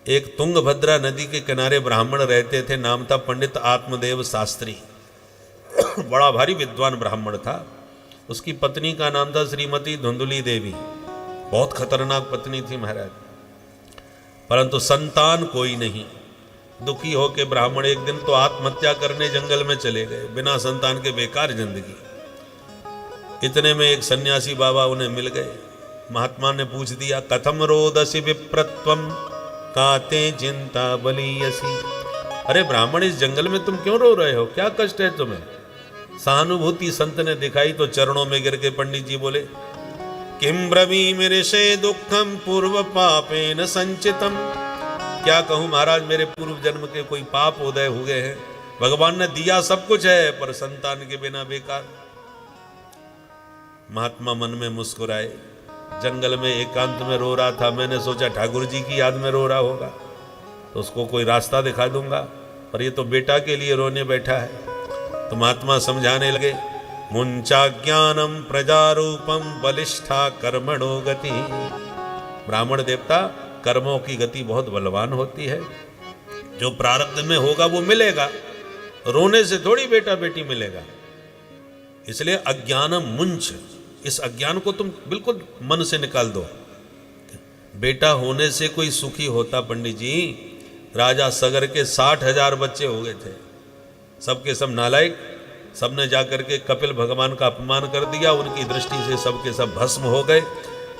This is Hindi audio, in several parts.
एक तुंगभद्रा नदी के किनारे ब्राह्मण रहते थे, नाम था पंडित आत्मदेव शास्त्री। बड़ा भारी विद्वान ब्राह्मण था। उसकी पत्नी का नाम था श्रीमती धुंधुली देवी। बहुत खतरनाक पत्नी थी महाराज, परंतु संतान कोई नहीं। दुखी होके ब्राह्मण एक दिन तो आत्महत्या करने जंगल में चले गए, बिना संतान के बेकार जिंदगी। इतने में एक सन्यासी बाबा उन्हें मिल गए। महात्मा ने पूछ दिया, कथम रोदसी विप्रत्वम काते चिंता बलीयसी। अरे ब्राह्मण, इस जंगल में तुम क्यों रो रहे हो, क्या कष्ट है तुम्हें? सहानुभूति संत ने दिखाई तो चरणों में गिर के पंडित जी बोले, किम ब्रवीमि ऋषे दुखम पूर्व पापेन संचितम। क्या कहूं महाराज, मेरे पूर्व जन्म के कोई पाप उदय हुए हैं। भगवान ने दिया सब कुछ है, पर संतान के बिना बेकार। महात्मा मन में मुस्कुराए। जंगल में एकांत में रो रहा था। मैंने सोचा ठाकुर जी की याद में रो रहा होगा तो उसको कोई रास्ता दिखा दूंगा, पर ये तो बेटा के लिए रोने बैठा है। तो महात्मा समझाने लगे, मुंचा ज्ञानम प्रजारूपम बलिष्ठा कर्मणो गति। ब्राह्मण देवता, कर्मों की गति बहुत बलवान होती है। जो प्रारब्ध में होगा वो मिलेगा, रोने से थोड़ी बेटा बेटी मिलेगा। इसलिए अज्ञानम मुंच, इस अज्ञान को तुम बिल्कुल मन से निकाल दो। बेटा होने से कोई सुखी होता? पंडित जी, राजा सगर के 60,000 बच्चे हो गए थे, सबके सब नालायक। सबने जाकर के कपिल भगवान का अपमान कर दिया। उनकी दृष्टि से सबके सब भस्म हो गए।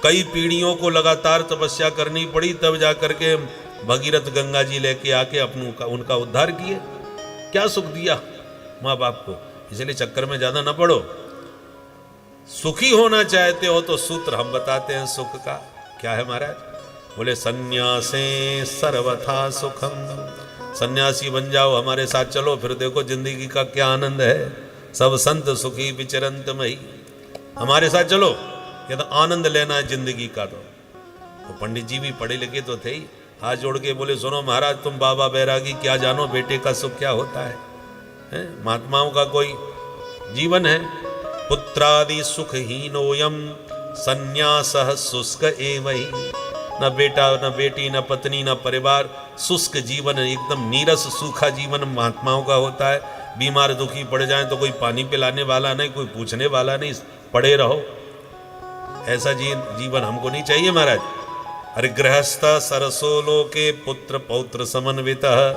कई पीढ़ियों को लगातार तपस्या करनी पड़ी, तब जाकर के भगीरथ गंगा जी लेके आके उनका उद्धार किए। क्या सुख दिया माँ बाप को। इसलिए चक्कर में ज्यादा न पड़ो। सुखी होना चाहते हो तो सूत्र हम बताते हैं सुख का। क्या है महाराज? बोले, सन्यासे सर्वथा सुखम। सन्यासी बन जाओ, हमारे साथ चलो, फिर देखो जिंदगी का क्या आनंद है। सब संत सुखी विचरंत मई। हमारे साथ चलो, ये तो आनंद लेना है जिंदगी का। तो पंडित जी भी पढ़े लिखे तो थे ही। हाथ जोड़ के बोले, सुनो महाराज, तुम बाबा बैरागी क्या जानो, बेटे का सुख क्या होता है? महात्माओं का कोई जीवन है। पुत्रादि सुखहीनोयम संन्यासः शुष्क एवहि। न बेटा, न बेटी, न पत्नी, न परिवार, शुष्क जीवन, एकदम नीरस सूखा जीवन महात्माओं का होता है। बीमार दुखी पड़ जाए तो कोई पानी पिलाने वाला नहीं, कोई पूछने वाला नहीं, पड़े रहो। ऐसा जीवन हमको नहीं चाहिए महाराज। अरे गृहस्थ सरसो लोके पुत्र पौत्र समन्वितः।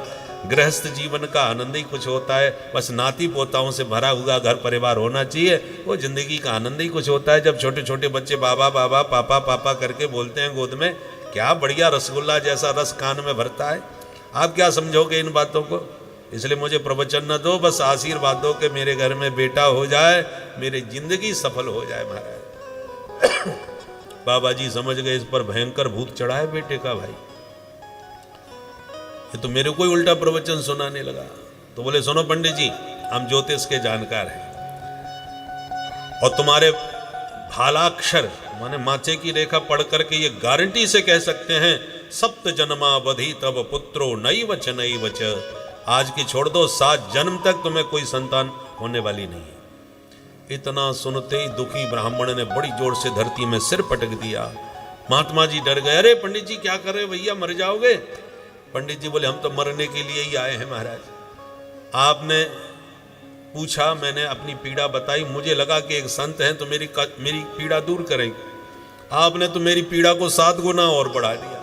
गृहस्थ जीवन का आनंद ही कुछ होता है। बस नाती पोताओं से भरा हुआ घर परिवार होना चाहिए, वो जिंदगी का आनंद ही कुछ होता है। जब छोटे छोटे बच्चे बाबा बाबा पापा पापा करके बोलते हैं गोद में, क्या बढ़िया रसगुल्ला जैसा रस कान में भरता है। आप क्या समझोगे इन बातों को? इसलिए मुझे प्रवचन न दो, बस आशीर्वाद दो कि मेरे घर में बेटा हो जाए, मेरी जिंदगी सफल हो जाए महाराज। बाबा जी समझ गए इस पर भयंकर भूत चढ़ा है बेटे का। भाई ये तो मेरे को ही उल्टा प्रवचन सुनाने लगा। तो बोले, सुनो पंडित जी, हम ज्योतिष के जानकार हैं और तुम्हारे भालाक्षर माने माथे की रेखा पढ़ करके ये गारंटी से कह सकते हैं, सप्त जन्मावधि तब पुत्रो नैवच नैवच। आज की छोड़ दो, 7 जन्म तक तुम्हें कोई संतान होने वाली नहीं है। इतना सुनते ही दुखी ब्राह्मण ने बड़ी जोर से धरती में सिर पटक दिया। महात्मा जी डर गए। अरे पंडित जी क्या कर रहे भैया, मर जाओगे? पंडित जी बोले, हम तो मरने के लिए ही आए हैं महाराज। आपने पूछा, मैंने अपनी पीड़ा बताई। मुझे लगा कि एक संत हैं तो मेरी पीड़ा दूर करेंगे। आपने तो मेरी पीड़ा को 7 गुना और बढ़ा दिया।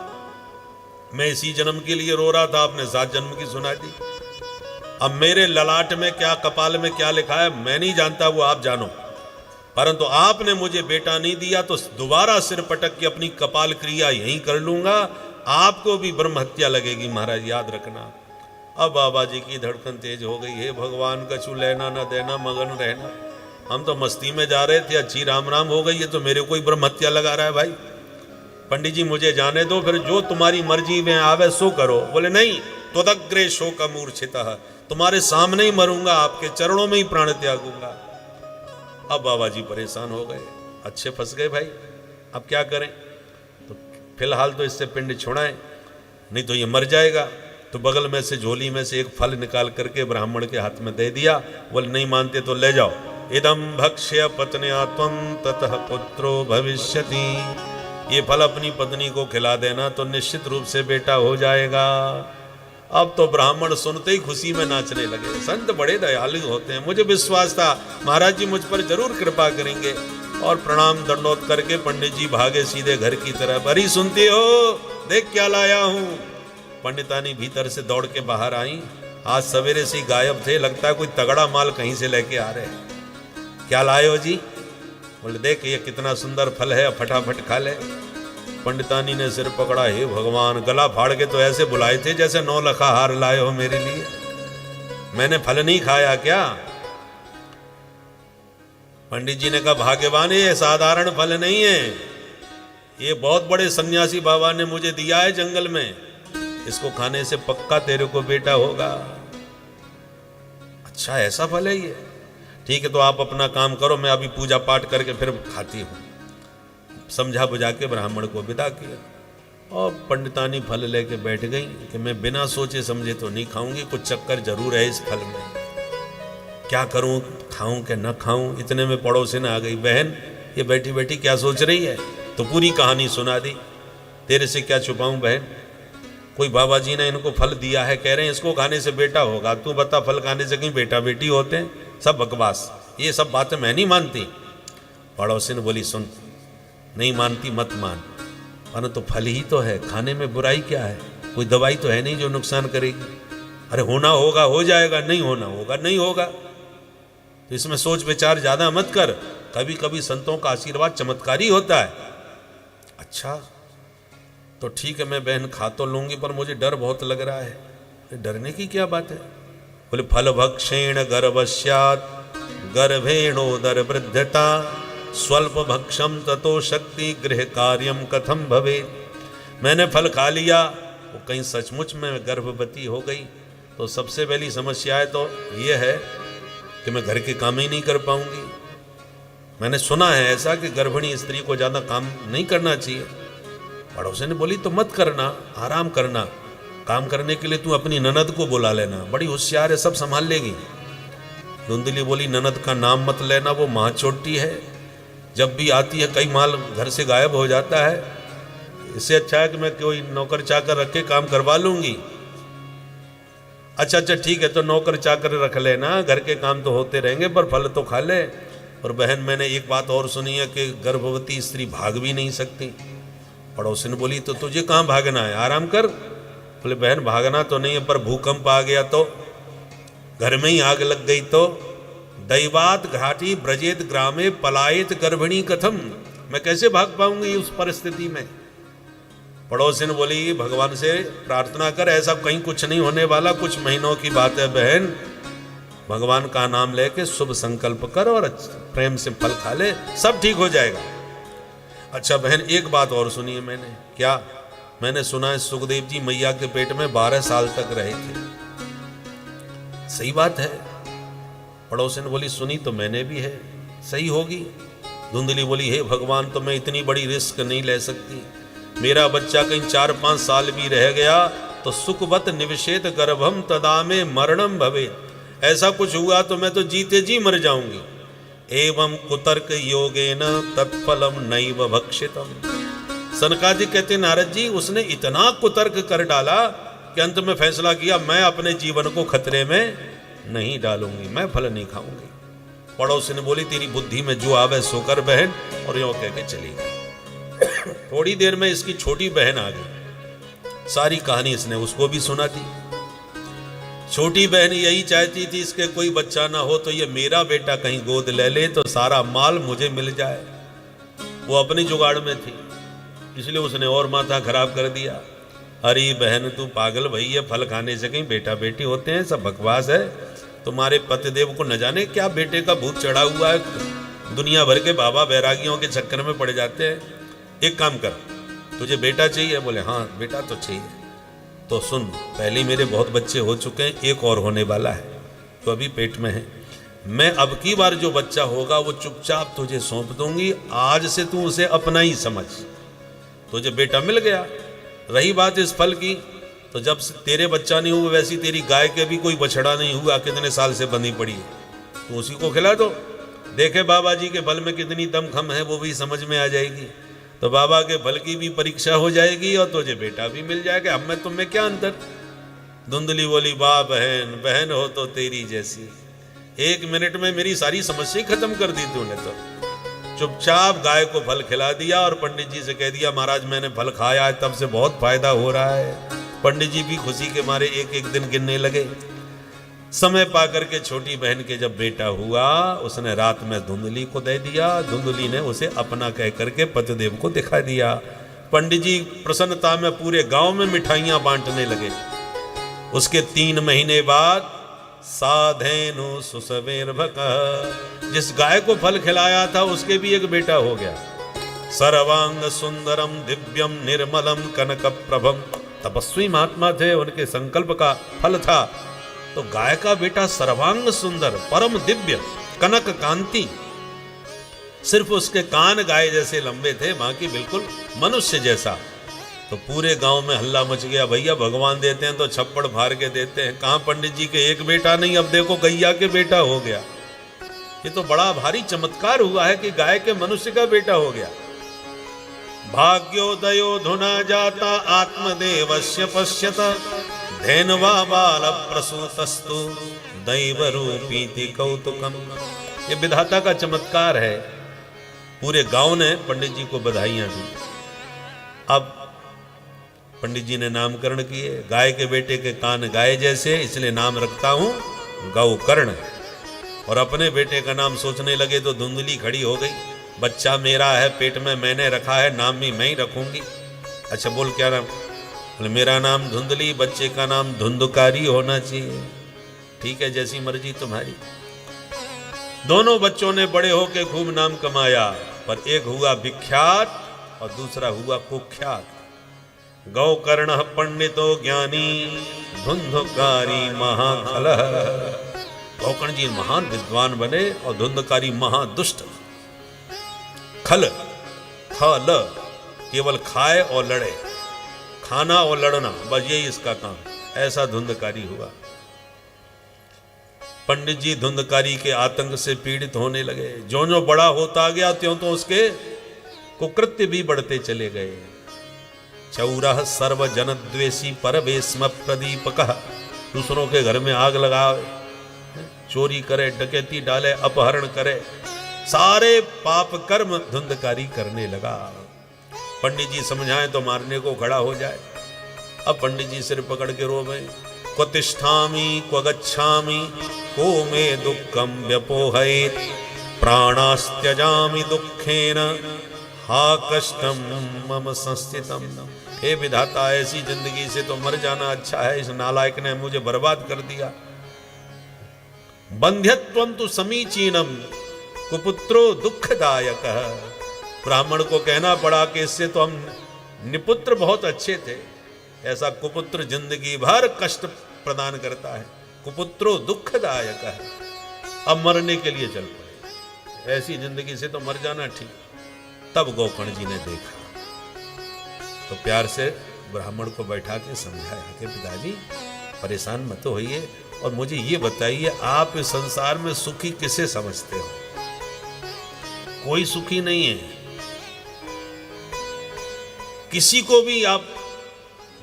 मैं इसी जन्म के लिए रो रहा था, आपने 7 जन्म की सुना दी। अब मेरे ललाट में क्या, कपाल में क्या लिखा है मैं नहीं जानता, वो आप जानो। परंतु आपने मुझे बेटा नहीं दिया तो दोबारा सिर पटक के अपनी कपाल क्रिया यहीं कर लूंगा। आपको भी ब्रह्म हत्या लगेगी महाराज, याद रखना। अब बाबा जी की धड़कन तेज हो गई। हे भगवान, कछु लेना न देना, मगन रहना। हम तो मस्ती में जा रहे थे, अच्छी राम राम हो गई, ये तो मेरे को ही ब्रह्म हत्या लगा रहा है। भाई पंडित जी मुझे जाने दो, फिर जो तुम्हारी मर्जी में आवे सो करो। बोले, नहीं, त्वदग्रे शोक मूर्छितः, तुम्हारे सामने ही मरूंगा, आपके चरणों में ही प्राण त्यागूंगा। अब बाबा जी परेशान हो गए, अच्छे फंस गए भाई। अब क्या करें? तो फिलहाल तो इससे पिंड छुड़ाएं, नहीं तो ये मर जाएगा। तो बगल में से झोली में से एक फल निकाल करके ब्राह्मण के हाथ में दे दिया। बोले, नहीं मानते तो ले जाओ। इदम भक्ष्य पत्न्या त्वं ततः पुत्रो भविष्यति। ये फल अपनी पत्नी को खिला देना तो निश्चित रूप से बेटा हो जाएगा। अब तो ब्राह्मण सुनते ही खुशी में नाचने लगे। संत बड़े दयालु होते हैं, मुझे विश्वास था महाराज जी मुझ पर जरूर कृपा करेंगे। और प्रणाम दंडोत करके पंडित जी भागे सीधे घर की तरफ। अरे सुनते हो, देख क्या लाया हूं। पंडितानी भीतर से दौड़ के बाहर आई। आज सवेरे से गायब थे, लगता है कोई तगड़ा माल कहीं से लेके आ रहे हैं। क्या लाए हो जी? बोले देख ये कितना सुंदर फल है, फटाफट खा ले। पंडितानी ने सिर पकड़ा, हे भगवान, गला फाड़ के तो ऐसे बुलाए थे जैसे 9 लखा हार लाए हो मेरे लिए। मैंने फल नहीं खाया क्या? पंडित जी ने कहा भाग्यवान, ये साधारण फल नहीं है, ये बहुत बड़े सन्यासी बाबा ने मुझे दिया है जंगल में। इसको खाने से पक्का तेरे को बेटा होगा। अच्छा ऐसा फल है ये? ठीक है तो आप अपना काम करो, मैं अभी पूजा पाठ करके फिर खाती हूं। समझा बुझा के ब्राह्मण को विदा किया और पंडितानी फल लेके बैठ गई कि मैं बिना सोचे समझे तो नहीं खाऊंगी, कुछ चक्कर जरूर है इस फल में। क्या करूं, खाऊं कि न खाऊं। इतने में पड़ोसिन आ गई। बहन ये बैठी बैठी क्या सोच रही है? तो पूरी कहानी सुना दी। तेरे से क्या छुपाऊं बहन, कोई बाबा जी ने इनको फल दिया है, कह रहे हैं इसको खाने से बेटा होगा। तू बता फल खाने से कहीं बेटा बेटी होते हैं? सब बकवास, ये सब बातें मैं नहीं मानती। पड़ोसिन बोली सुन, नहीं मानती मत मान, परंतु तो फल ही तो है, खाने में बुराई क्या है? कोई दवाई तो है नहीं जो नुकसान करेगी। अरे होना होगा हो जाएगा, नहीं होना होगा नहीं होगा। तो इसमें सोच विचार ज्यादा मत कर। कभी कभी संतों का आशीर्वाद चमत्कारी होता है। अच्छा तो ठीक है मैं बहन खा तो लूंगी, पर मुझे डर बहुत लग रहा है। डरने की क्या बात है? बोले फल भक्षेण गर्भस्यात् गर्भेणोदर वृद्धता स्वल्प भक्षम ततो शक्ति गृह कार्यम कथम भवे। मैंने फल खा लिया, वो कहीं सचमुच में गर्भवती हो गई तो सबसे पहली समस्या है तो ये है कि मैं घर के काम ही नहीं कर पाऊंगी। मैंने सुना है ऐसा कि गर्भिणी स्त्री को ज़्यादा काम नहीं करना चाहिए। पड़ोसी ने बोली तो मत करना, आराम करना, काम करने के लिए तू अपनी ननद को बुला लेना, बड़ी होशियार है, सब संभाल लेगी। धुंधली बोली ननद का नाम मत लेना, वो माँ चोटी है, जब भी आती है कई माल घर से गायब हो जाता है। इससे अच्छा है कि मैं कोई नौकर चाकर रख के काम करवा लूंगी। अच्छा ठीक है तो नौकर चाकर रख लेना, घर के काम तो होते रहेंगे पर फल तो खा ले। और बहन मैंने एक बात और सुनी है कि गर्भवती स्त्री भाग भी नहीं सकती। पड़ोसी ने बोली तो तुझे कहाँ भागना है, आराम कर। बोले बहन भागना तो नहीं है, पर भूकंप आ गया तो, घर में ही आग लग गई तो, दैवात घाटी ब्रजेत ग्रामे पलायत गर्भिणी कथम, मैं कैसे भाग पाऊंगी उस परिस्थिति में। पड़ोसी ने बोली भगवान से प्रार्थना कर, ऐसा कहीं कुछ नहीं होने वाला, कुछ महीनों की बात है बहन, भगवान का नाम लेके शुभ संकल्प कर और प्रेम से फल खा ले, सब ठीक हो जाएगा। अच्छा बहन एक बात और सुनी है मैंने। क्या? मैंने सुना है सुखदेव जी मैया के पेट में 12 साल तक रहे थे। सही बात है? पड़ोसी ने बोली सुनी तो मैंने भी है, सही होगी। धुंधली बोली हे भगवान तो मैं इतनी बड़ी रिस्क नहीं ले सकती, मेरा बच्चा कहीं 4-5 साल भी रह गया तो सुखवत निविशेत गर्भम तदा में मरणम भवे, ऐसा कुछ हुआ तो मैं तो जीते जी मर जाऊंगी। एवं कुतर्क योगेन तत्फलम नैव भक्षितम। सनकादिक कहते नारद जी उसने इतना कुतर्क कर डाला कि अंत में फैसला किया मैं अपने जीवन को खतरे में नहीं डालूंगी, मैं फल नहीं खाऊंगी। पड़ोसी ने बोली तेरी बुद्धि में जो आवे सो कर बहन, और यो कह के चली गई। थोड़ी देर में इसकी छोटी बहन आ गई, सारी कहानी इसने उसको भी सुना दी। छोटी बहन यही चाहती थी इसके कोई बच्चा ना हो तो ये मेरा बेटा कहीं गोद ले ले तो सारा माल मुझे मिल जाए। वो अपनी जुगाड़ में थी, इसलिए उसने और माथा खराब कर दिया। अरे बहन तू पागल भई है, फल खाने से कहीं बेटा बेटी होते हैं, सब बकवास है। तुम्हारे पतिदेव को न जाने क्या बेटे का भूत चढ़ा हुआ है, दुनिया भर के बाबा बैरागियों के चक्कर में पड़ जाते हैं। एक काम कर, तुझे बेटा चाहिए? बोले हाँ बेटा तो चाहिए। तो सुन, पहले मेरे बहुत बच्चे हो चुके हैं, एक और होने वाला है तो अभी पेट में है। मैं अब की बार जो बच्चा होगा वो चुपचाप तुझे सौंप दूंगी, आज से तू उसे अपना ही समझ। तुझे बेटा मिल गया। रही बात इस फल की, तो जब से तेरे बच्चा नहीं हुआ वैसी तेरी गाय के भी कोई बछड़ा नहीं हुआ, कितने साल से बंधी पड़ी है, तो उसी को खिला दो। देखे बाबा जी के फल में कितनी दमखम है वो भी समझ में आ जाएगी। तो बाबा के फल की भी परीक्षा हो जाएगी और तुझे बेटा भी मिल जाएगा। अब मैं तुम में क्या अंतर। धुंधली बोली, वाह बहन, बहन हो तो तेरी जैसी, 1 मिनट में मेरी सारी समस्या खत्म कर दी तूने। तो चुपचाप गाय को फल खिला दिया और पंडित जी से कह दिया, महाराज मैंने फल खाया है, तब से बहुत फायदा हो रहा है। पंडित जी भी खुशी के मारे एक एक दिन गिनने लगे। समय पाकर के छोटी बहन के जब बेटा हुआ, उसने रात में धुंधली को दे दिया। धुंधली ने उसे अपना कह करके पतिदेव को दिखा दिया। पंडित जी प्रसन्नता में पूरे गांव में मिठाइयां बांटने लगे। उसके 3 महीने बाद साधेनु सुसवेर्भक, जिस गाय को फल खिलाया था उसके भी एक बेटा हो गया। सर्वांग सुंदरम दिव्यम निर्मलम कनक प्रभम, तपस्वी महात्मा थे, उनके संकल्प का फल था। तो गाय का बेटा सर्वांग सुंदर, परम दिव्य, कनक कांति, सिर्फ उसके कान गाय जैसे लंबे थे, बाकी बिल्कुल मनुष्य जैसा। तो पूरे गांव में हल्ला मच गया, भैया भगवान देते हैं तो छप्पड़ फाड़ के देते हैं, कहां पंडित जी के एक बेटा नहीं, अब देखो गैया के बेटा हो गया। ये तो बड़ा भारी चमत्कार हुआ है कि गाय के मनुष्य का बेटा हो गया। भाग्योदयो धुना जाता आत्मदेवस्य पश्यत, धैनवा बाल प्रसूतस्तु दैव रूपीति कौतुकम। ये विधाता का चमत्कार है। पूरे गांव ने पंडित जी को बधाइयां दी। अब पंडित जी ने नामकरण किए। गाय के बेटे के कान गाय जैसे, इसलिए नाम रखता हूं गौकर्ण। और अपने बेटे का नाम सोचने लगे तो धुंधली खड़ी हो गई, बच्चा मेरा है, पेट में मैंने रखा है, नाम भी मैं ही रखूंगी। अच्छा बोल क्या नाम? बोले मेरा नाम धुंधली, बच्चे का नाम धुंधकारी होना चाहिए। ठीक है, जैसी मर्जी तुम्हारी। दोनों बच्चों ने बड़े होके खूब नाम कमाया, पर एक हुआ विख्यात और दूसरा हुआ कुख्यात। गौकर्ण पंडितो ज्ञानी धुंधकारी महाखलः। गौकर्ण जी महान विद्वान बने और धुंधकारी महादुष्ट। खल, खल, केवल खाए और लड़े, खाना और लड़ना, बस यही इसका काम। ऐसा धुंधकारी हुआ। पंडित जी धुंधकारी के आतंक से पीड़ित होने लगे। जो जो बड़ा होता गया त्यों तो उसके कुकृत्य भी बढ़ते चले गए। चौरह सर्व जनद्वेषी परवेश्म प्रदीपकः, दूसरों के घर में आग लगावे, चोरी करे, डकैती डाले, अपहरण करे, सारे पाप कर्म धुंधकारी करने लगा। पंडित जी समझाएं तो मारने को खड़ा हो जाए। अब पंडित जी सिर पकड़ के रोवे, क्व तिष्ठामि क्व गच्छामि को मे दुःखम व्यपोहयेत्, प्राणास्त्यजामि दुःखेन हा कष्टम मम संस्थितम। हे विधाता, ऐसी जिंदगी से तो मर जाना अच्छा है, इस नालायक ने मुझे बर्बाद कर दिया। बंध्यत्वं तु समीचीनम कुपुत्रो दुखदायक। ब्राह्मण को कहना पड़ा कि इससे तो हम निपुत्र बहुत अच्छे थे, ऐसा कुपुत्र जिंदगी भर कष्ट प्रदान करता है। कुपुत्रो दुखदायक है, अब मरने के लिए चल पड़े, ऐसी जिंदगी से तो मर जाना ठीक। तब गौकर्ण जी ने देखा तो प्यार से ब्राह्मण को बैठा के समझाया कि पिताजी परेशान मत होइए और मुझे ये बताइए, आप इस संसार में सुखी किसे समझते हो? कोई सुखी नहीं है। किसी को भी आप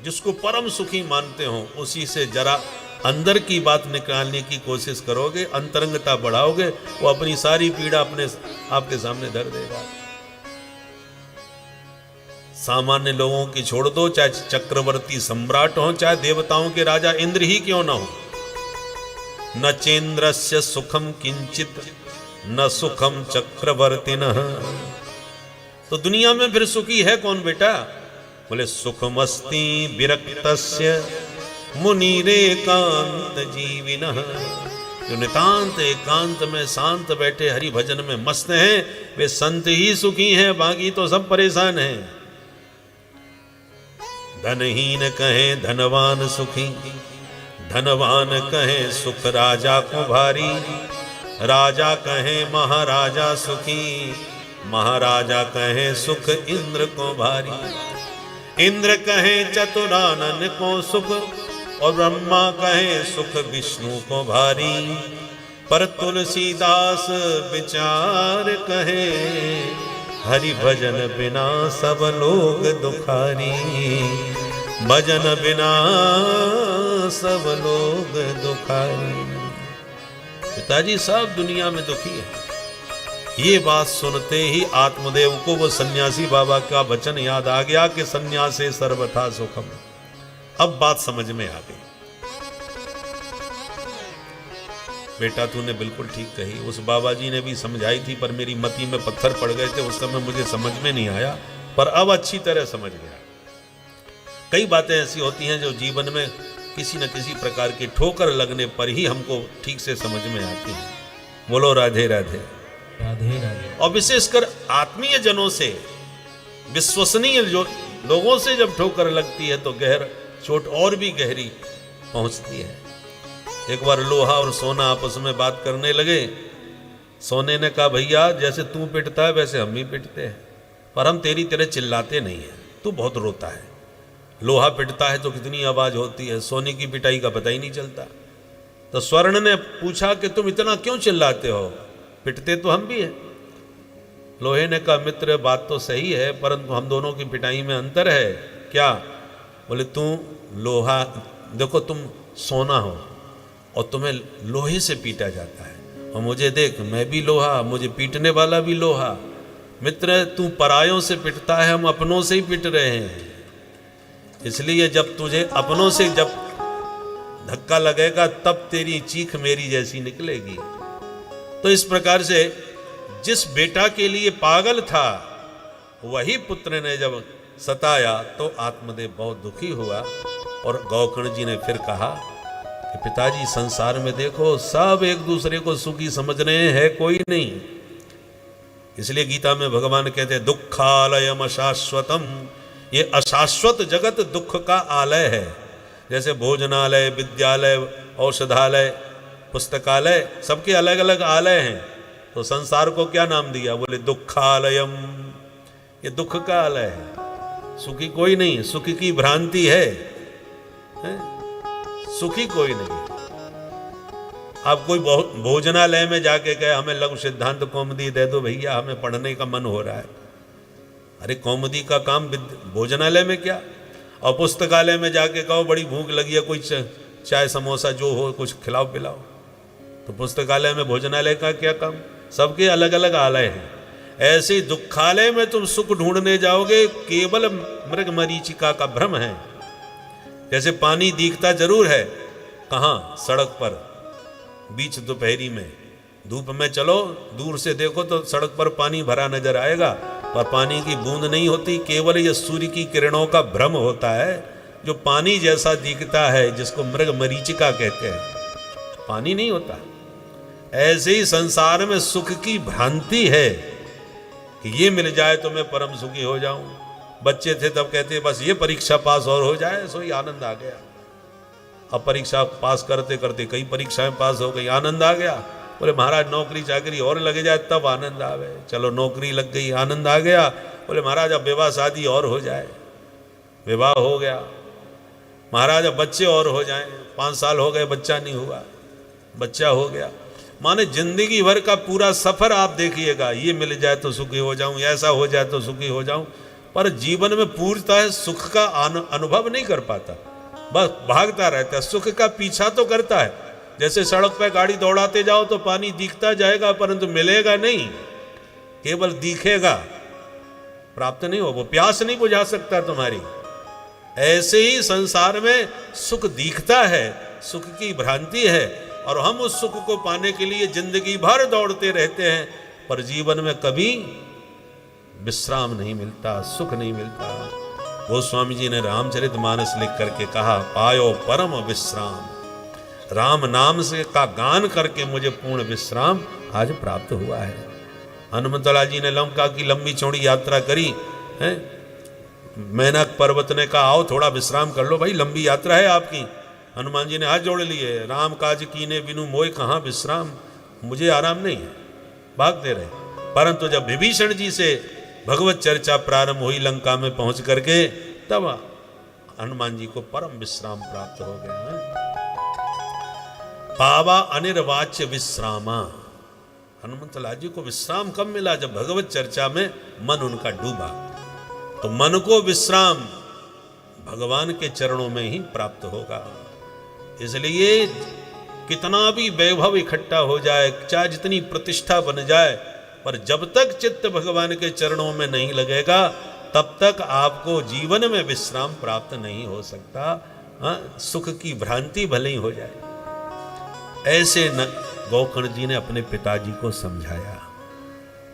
जिसको परम सुखी मानते हो उसी से जरा अंदर की बात निकालने की कोशिश करोगे, अंतरंगता बढ़ाओगे, वो अपनी सारी पीड़ा अपने आपके सामने धर देगा। सामान्य लोगों की छोड़ दो, चाहे चक्रवर्ती सम्राट हो, चाहे देवताओं के राजा इंद्र ही क्यों ना हो। न चेन्द्रस्य सुखम किंचित न सुखम चक्रवर्तिनः। तो दुनिया में फिर सुखी है कौन बेटा? बोले सुखमस्ति विरक्तस्य मुनिरेकांत जीविनः। जो नितांत एकांत में शांत बैठे हरि भजन में मस्त हैं, वे संत ही सुखी हैं, बाकी तो सब परेशान हैं। धनहीन कहे धनवान सुखी, धनवान कहे सुख राजा को भारी, राजा कहे महाराजा सुखी, महाराजा कहे सुख इंद्र को भारी, इंद्र कहे चतुरानन को सुख, और ब्रह्मा कहे सुख विष्णु को भारी। पर तुलसीदास विचार कहे हरि भजन बिना सब लोग दुखारी, भजन बिना सब लोग दुखारी। पिताजी सब दुनिया में दुखी है। ये बात सुनते ही आत्मदेव को वो सन्यासी बाबा का वचन याद आ गया कि सन्यासे सर्वथा सुखम। अब बात समझ में आ गई। बेटा तूने बिल्कुल ठीक कही, उस बाबा जी ने भी समझाई थी पर मेरी मति में पत्थर पड़ गए थे, उस समय मुझे समझ में नहीं आया, पर अब अच्छी तरह समझ गया। कई बातें ऐसी होती हैं जो जीवन में किसी न किसी प्रकार की ठोकर लगने पर ही हमको ठीक से समझ में आती है। बोलो राधे राधे राधे राधे। और विशेषकर आत्मीय जनों से, विश्वसनीय जो लोगों से जब ठोकर लगती है तो चोट और भी गहरी पहुंचती है। एक बार लोहा और सोना आपस में बात करने लगे। सोने ने कहा भैया जैसे तू पिटता है वैसे हम भी पिटते हैं, पर हम तेरी तरह चिल्लाते नहीं हैं, तू बहुत रोता है। लोहा पिटता है तो कितनी आवाज होती है, सोने की पिटाई का पता ही नहीं चलता। तो स्वर्ण ने पूछा कि तुम इतना क्यों चिल्लाते हो, पिटते तो हम भी हैं। लोहे ने कहा मित्र बात तो सही है, परंतु हम दोनों की पिटाई में अंतर है। क्या? बोले तू लोहा, देखो तुम सोना हो और तुम्हें लोहे से पीटा जाता है, और मुझे देख मैं भी लोहा, मुझे पीटने वाला भी लोहा। मित्र तू परायों से पिटता है, हम अपनों से ही पिट रहे हैं। इसलिए जब तुझे अपनों से जब धक्का लगेगा तब तेरी चीख मेरी जैसी निकलेगी। तो इस प्रकार से जिस बेटा के लिए पागल था वही पुत्र ने जब सताया तो आत्मदेव बहुत दुखी हुआ। और गौकर्ण जी ने फिर कहा कि पिताजी संसार में देखो सब एक दूसरे को सुखी समझ रहे हैं, है कोई नहीं। इसलिए गीता में भगवान कहते हैं दुखालयम अशाश्वतम, ये अशाश्वत जगत दुख का आलय है। जैसे भोजनालय, विद्यालय, औषधालय, पुस्तकालय, सबके अलग अलग आलय हैं। तो संसार को क्या नाम दिया? बोले दुखालयम, ये दुख का आलय है। सुखी कोई नहीं, सुख की भ्रांति है, सुखी कोई नहीं। आप कोई भोजनालय में जाके कहे हमें लघु सिद्धांत कौमुदी दे दो भैया, हमें पढ़ने का मन हो रहा है। अरे कौमुदी का काम भोजनालय में क्या? और पुस्तकालय में जाके कहो बड़ी भूख लगी है, कोई चाय समोसा जो हो कुछ खिलाओ पिलाओ। तो पुस्तकालय में भोजनालय का क्या काम? सबके अलग अलग आलय हैं। ऐसे ही दुखालय में तुम सुख ढूंढने जाओगे, केवल मृग मरीचिका का भ्रम है। जैसे पानी दिखता जरूर है, कहाँ? सड़क पर, बीच दोपहरी में धूप में चलो, दूर से देखो तो सड़क पर पानी भरा नजर आएगा, पर पानी की बूंद नहीं होती। केवल ये सूर्य की किरणों का भ्रम होता है जो पानी जैसा दिखता है, जिसको मृग मरीचिका कहते हैं, पानी नहीं होता। ऐसे ही संसार में सुख की भ्रांति है कि ये मिल जाए तो मैं परम सुखी हो जाऊं। बच्चे थे तब कहते बस ये परीक्षा पास और हो जाए सो ही आनंद आ गया। अब परीक्षा पास करते करते कई परीक्षाएं पास हो गई, आनंद आ गया। बोले महाराज नौकरी चाकरी और लग जाए तब आनंद आवे। चलो नौकरी लग गई, आनंद आ गया। बोले महाराज अब विवाह शादी और हो जाए, विवाह हो गया। महाराज अब बच्चे और हो जाएं, 5 साल हो गए बच्चा नहीं हुआ, बच्चा हो गया। माने जिंदगी भर का पूरा सफर आप देखिएगा, ये मिल जाए तो सुखी हो जाऊं, ऐसा हो जाए तो सुखी हो जाऊं, पर जीवन में पूर्णतः सुख का अनुभव नहीं कर पाता, बस भागता रहता है। सुख का पीछा तो करता है। जैसे सड़क पर गाड़ी दौड़ाते जाओ तो पानी दिखता जाएगा परंतु मिलेगा नहीं, केवल दिखेगा, प्राप्त नहीं हो, वो प्यास नहीं बुझा सकता तुम्हारी। ऐसे ही संसार में सुख दिखता है, सुख की भ्रांति है, और हम उस सुख को पाने के लिए जिंदगी भर दौड़ते रहते हैं, पर जीवन में कभी विश्राम नहीं मिलता, सुख नहीं मिलता। गोस्वामी जी ने रामचरितमानस लिख करके कहा पायो परम विश्राम, राम नाम से का गान करके मुझे पूर्ण विश्राम आज प्राप्त हुआ है। हनुमंतलाल जी ने लंका की लंबी चौड़ी यात्रा करी है। मेनक पर्वत ने कहा आओ थोड़ा विश्राम कर लो भाई, लंबी यात्रा है आपकी। हनुमान जी ने हाथ जोड़ लिए, राम काज कीने बिनु मोय कहाँ विश्राम, मुझे आराम नहीं है, भागते रहे। परंतु जब विभीषण जी से भगवत चर्चा प्रारंभ हुई लंका में पहुंच करके, तब हनुमान जी को परम विश्राम प्राप्त हो गया है। पावा अनिर्वाच्य विश्रामा, हनुमत लाल जी को विश्राम कब मिला? जब भगवत चर्चा में मन उनका डूबा। तो मन को विश्राम भगवान के चरणों में ही प्राप्त होगा। इसलिए कितना भी वैभव इकट्ठा हो जाए, चाहे जितनी प्रतिष्ठा बन जाए, पर जब तक चित्त भगवान के चरणों में नहीं लगेगा तब तक आपको जीवन में विश्राम प्राप्त नहीं हो सकता। सुख की भ्रांति भले ही हो जाए। ऐसे न गोकर्ण जी ने अपने पिताजी को समझाया।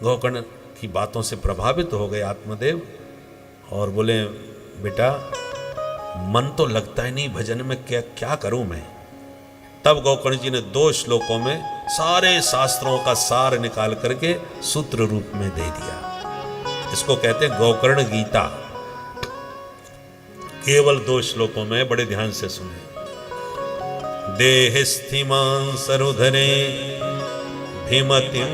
गोकर्ण की बातों से प्रभावित हो गए आत्मदेव और बोले, बेटा मन तो लगता ही नहीं भजन में, क्या करूं मैं? तब गोकर्ण जी ने 2 श्लोकों में सारे शास्त्रों का सार निकाल करके सूत्र रूप में दे दिया। इसको कहते हैं गोकर्ण गीता। केवल 2 श्लोकों में, बड़े ध्यान से सुने। देहस्थिमां सरुधरे भीमतिं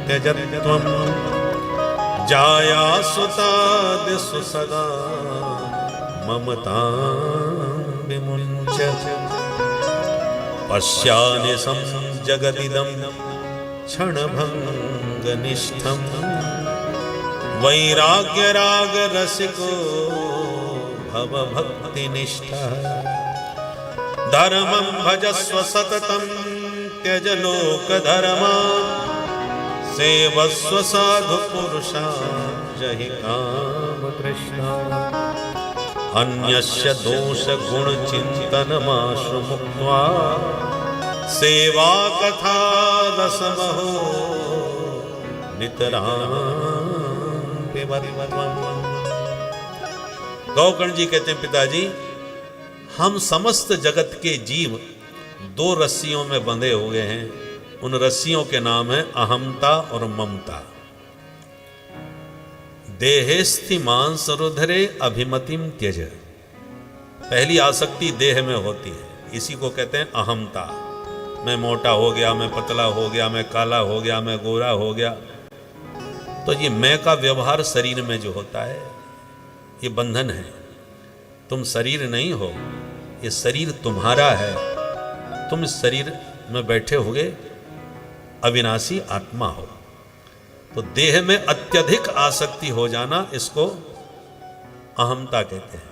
त्यजत्वं जाया सुतादिषु सदा ममतां विमुञ्च पश्यानिशं जगदिदं क्षणभङ्गनिष्ठं वैराग्यराग रसिको भवभक्तिनिष्ठः धर्मं भजस्व सततं त्यज लोकधर्मान् सेवस्व साधु पुरुषान् जहि कामतृष्णान् अन्यस्य दोष गुण चिंतनमाशु मुक्त्वा सेवा कथा रसमहो नितरां पिबत्वम्। गोकर्ण जी कहते हैं, पिताजी हम समस्त जगत के जीव 2 रस्सियों में बंधे हुए हैं। उन रस्सियों के नाम है अहमता और ममता। देहेस्थि मांस रुधरे अभिमतिम त्यज। पहली आसक्ति देह में होती है, इसी को कहते हैं अहमता। मैं मोटा हो गया, मैं पतला हो गया, मैं काला हो गया, मैं गोरा हो गया। तो ये मैं का व्यवहार शरीर में जो होता है ये बंधन है। तुम शरीर नहीं हो, ये शरीर तुम्हारा है। तुम इस शरीर में बैठे हुए अविनाशी आत्मा हो। तो देह में अत्यधिक आसक्ति हो जाना, इसको अहमता कहते हैं।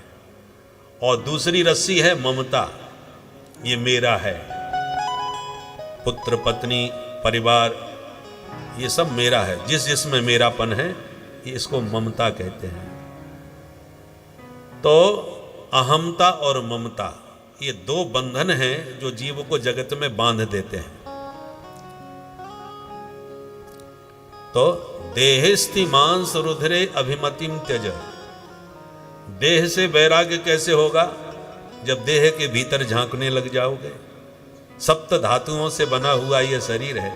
और दूसरी रस्सी है ममता, ये मेरा है। पुत्र पत्नी परिवार ये सब मेरा है, जिसमें मेरापन है ये इसको ममता कहते हैं। तो अहमता और ममता ये 2 बंधन हैं जो जीव को जगत में बांध देते हैं। तो देहस्थि मांस रुधरे अभिमतिम त्यज। देह से वैराग्य कैसे होगा? जब देह के भीतर झांकने लग जाओगे। 7 धातुओं से बना हुआ ये शरीर है।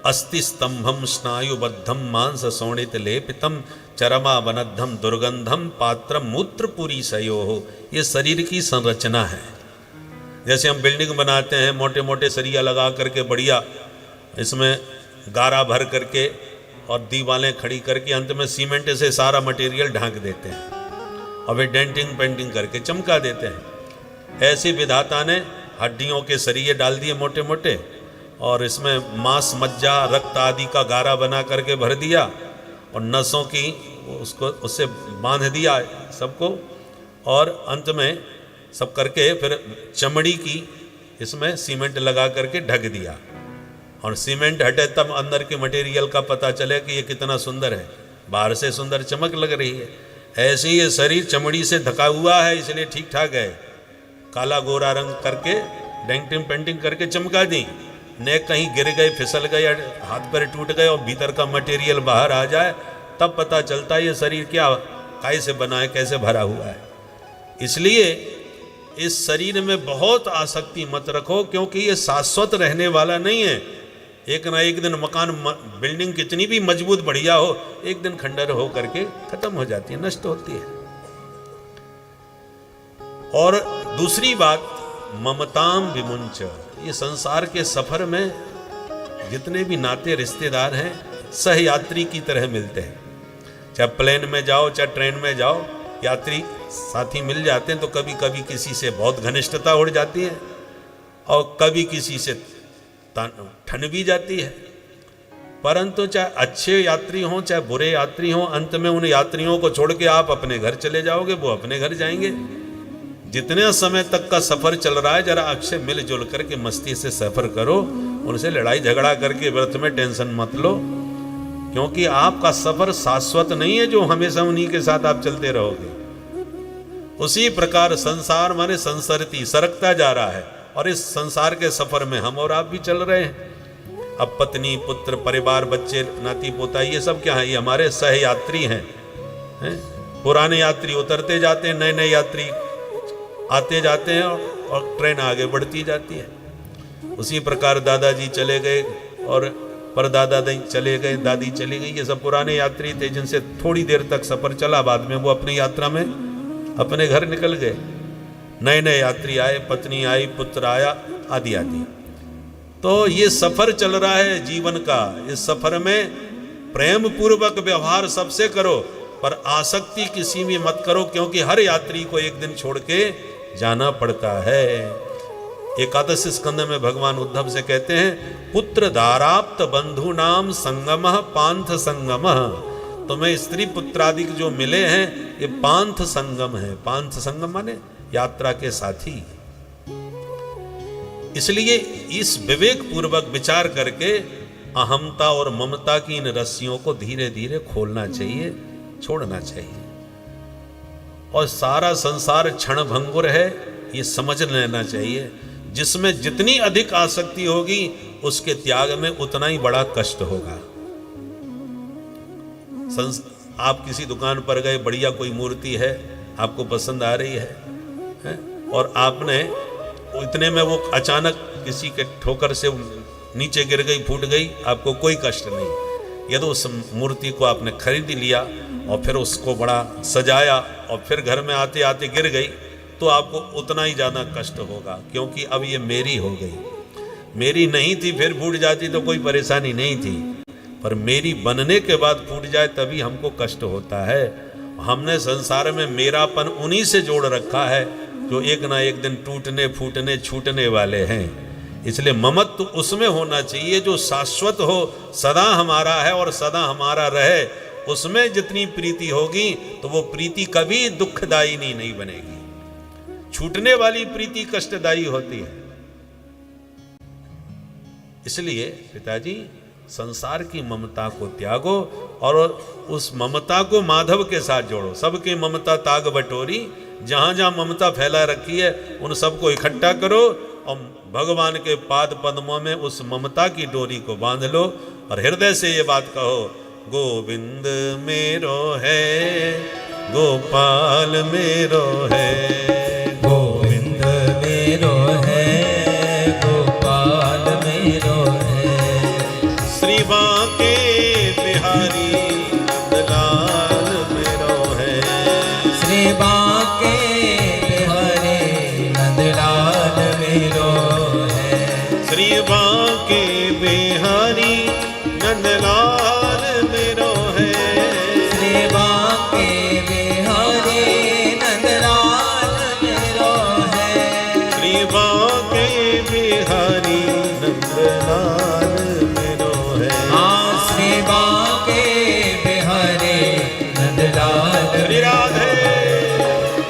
अस्ति स्तंभम स्नायुबद्धम मांस शोणित लेपितम चरमा वनद्धम दुर्गंधम पात्रम मूत्रपुरी सयोः। ये शरीर की संरचना है। जैसे हम बिल्डिंग बनाते हैं, मोटे मोटे सरिया लगा करके बढ़िया इसमें गारा भर करके और दीवारें खड़ी करके अंत में सीमेंट से सारा मटेरियल ढांक देते हैं और वे डेंटिंग पेंटिंग करके चमका देते हैं। ऐसी विधाता ने हड्डियों के सरिये डाल दिए मोटे मोटे और इसमें मांस मज्जा रक्त आदि का गारा बना करके भर दिया और नसों की उसको उससे बांध दिया सबको, और अंत में सब करके फिर चमड़ी की इसमें सीमेंट लगा करके ढक दिया। और सीमेंट हटे तब अंदर के मटेरियल का पता चले कि ये कितना सुंदर है, बाहर से सुंदर चमक लग रही है। ऐसे ही ये शरीर चमड़ी से ढका हुआ है, इसलिए ठीक ठाक है। काला गोरा रंग करके डेंटिंग पेंटिंग करके चमका दी, नेक कहीं गिर गए, फिसल गए, हाथ पैर टूट गए और भीतर का मटेरियल बाहर आ जाए तब पता चलता है ये शरीर क्या कैसे बना है, कैसे भरा हुआ है। इसलिए इस शरीर में बहुत आसक्ति मत रखो, क्योंकि ये शाश्वत रहने वाला नहीं है। एक ना एक दिन मकान बिल्डिंग कितनी भी मजबूत बढ़िया हो, एक दिन खंडर हो करके खत्म हो जाती है, नष्ट होती है। और दूसरी बात, ममताम विमुंच। ये संसार के सफर में जितने भी नाते रिश्तेदार हैं सहयात्री की तरह मिलते हैं। चाहे प्लेन में जाओ चाहे ट्रेन में जाओ, यात्री साथी मिल जाते हैं तो कभी कभी किसी से बहुत घनिष्ठता उड़ जाती है और कभी किसी से ठन भी जाती है, परंतु चाहे अच्छे यात्री हों चाहे बुरे यात्री हों, अंत में उन यात्रियों को छोड़ के आप अपने घर चले जाओगे, वो अपने घर जाएंगे। जितने समय तक का सफर चल रहा है जरा अक्षय मिलजुल करके मस्ती से सफर करो, उनसे लड़ाई झगड़ा करके व्रत में टेंशन मत लो, क्योंकि आपका सफर शाश्वत नहीं है जो हमेशा उन्हीं के साथ आप चलते रहोगे। उसी प्रकार संसार माने संसरती, सरकता जा रहा है, और इस संसार के सफर में हम और आप भी चल रहे हैं। अब पत्नी पुत्र परिवार बच्चे नाती पोता ये सब क्या है, ये हमारे सह यात्री हैं। पुराने यात्री उतरते जाते हैं, नए नए यात्री आते जाते हैं, और ट्रेन आगे बढ़ती जाती है। उसी प्रकार दादाजी चले गए और परदादा चले गए, दादी चली गई, ये सब पुराने यात्री थे जिनसे थोड़ी देर तक सफर चला, बाद में वो अपनी यात्रा में अपने घर निकल गए। नए नए यात्री आए, पत्नी आई, पुत्र आया, आदि आदि। तो ये सफर चल रहा है जीवन का। इस सफर में प्रेम पूर्वक व्यवहार सबसे करो, पर आसक्ति किसी में मत करो, क्योंकि हर यात्री को एक दिन छोड़ के जाना पड़ता है। एकादश स्कंद में भगवान उद्धव से कहते हैं, पुत्र दाराप्त बंधु नाम संगम पांथ संगम। तुम्हें स्त्री पुत्र आदि जो मिले हैं ये पांथ संगम है। पांथ संगम माने यात्रा के साथी। इसलिए इस विवेक पूर्वक विचार करके अहमता और ममता की इन रस्सियों को धीरे धीरे खोलना चाहिए, छोड़ना चाहिए। और सारा संसार क्षण भंगुर है, ये समझ लेना चाहिए। जिसमें जितनी अधिक आसक्ति होगी उसके त्याग में उतना ही बड़ा कष्ट होगा। आप किसी दुकान पर गए, बढ़िया कोई मूर्ति है, आपको पसंद आ रही है और आपने इतने में वो अचानक किसी के ठोकर से नीचे गिर गई, फूट गई, आपको कोई कष्ट नहीं। यदि उस मूर्ति को आपने खरीद लिया और फिर उसको बड़ा सजाया और फिर घर में आते आते गिर गई, तो आपको उतना ही ज़्यादा कष्ट होगा, क्योंकि अब ये मेरी हो गई। मेरी नहीं थी, फिर फूट जाती तो कोई परेशानी नहीं थी, पर मेरी बनने के बाद फूट जाए तभी हमको कष्ट होता है। हमने संसार में मेरापन उन्हीं से जोड़ रखा है जो एक ना एक दिन टूटने फूटने छूटने वाले हैं। इसलिए ममत्व उसमें होना चाहिए जो शाश्वत हो, सदा हमारा है और सदा हमारा रहे। उसमें जितनी प्रीति होगी तो वो प्रीति कभी दुखदायी नहीं बनेगी। छूटने वाली प्रीति कष्टदायी होती है। इसलिए पिताजी संसार की ममता को त्यागो और उस ममता को माधव के साथ जोड़ो। सबके ममता ताग बटोरी, जहां जहां ममता फैला रखी है उन सबको इकट्ठा करो और भगवान के पाद पद्मों में उस ममता की डोरी को बांध लो और हृदय से ये बात कहो, गोविंद मेरो है, गोपाल मेरो है, गोविंद मेरो है, गोपाल मेरो है, श्री बांके बिहारी नंदलाल मेरो है, श्री बांके बिहारी नंदलाल मेरो है, श्री बांके बिहारी नंदलाल मेरो है, श्री बांके बिहारी नंदलाल मेरो है, श्री बांके बिहारी नंदलाल मेरो है। हाँ श्री बांके बिहारी नंदलाल हरि राधे।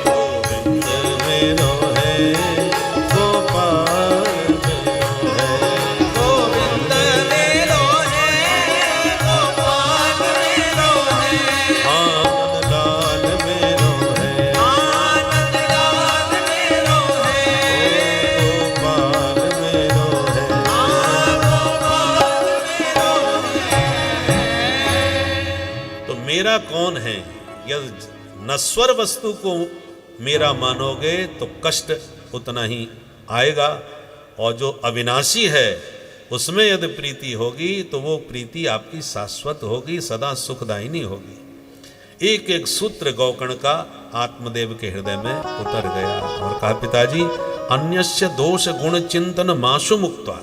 गोविंद मेरो है, गोपाल मेरो है, गोविंद मेरो है, गोपाल मेरो है, आनंदलाल मेरो है, आनंदलाल मेरो है, गोपाल मेरो है। गोपाल मेरो तो मेरा कौन है? यदि नश्वर वस्तु को मेरा मानोगे तो कष्ट उतना ही आएगा, और जो अविनाशी है उसमें यदि प्रीति होगी तो वो प्रीति आपकी शाश्वत होगी, सदा सुखदायिनी होगी। एक एक सूत्र गौकर्ण का आत्मदेव के हृदय में उतर गया और कहा, पिताजी अन्यस्य दोष गुण चिंतन माशु मुक्त्वा,